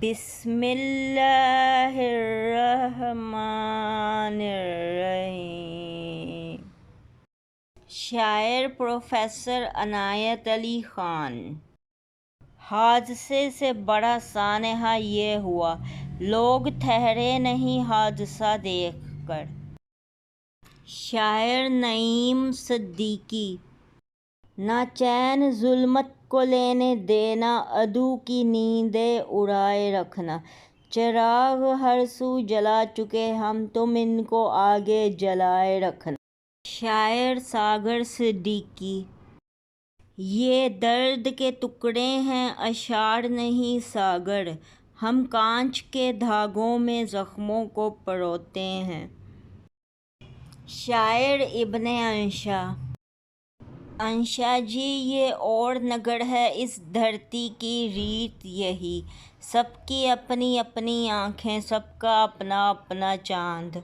بسم اللہ الرحمن الرحیم۔ شاعر پروفیسر عنایت علی خان۔ حادثے سے بڑا سانحہ یہ ہوا، لوگ ٹھہرے نہیں حادثہ دیکھ کر۔ شاعر نعیم صدیقی۔ نہ چین ظلمت کو لینے دینا، عدو کی نیندیں اڑائے رکھنا۔ چراغ ہر سو جلا چکے ہم، تم ان کو آگے جلائے رکھنا۔ شاعر ساگر صدیقی۔ یہ درد کے ٹکڑے ہیں، اشعار نہیں ساگر، ہم کانچ کے دھاگوں میں زخموں کو پروتے ہیں۔ شاعر ابن انشا۔ انشا جی یہ اور نگڑ ہے اس دھرتی کی ریت یہی، سب کی اپنی اپنی آنکھیں، سب کا اپنا اپنا چاند۔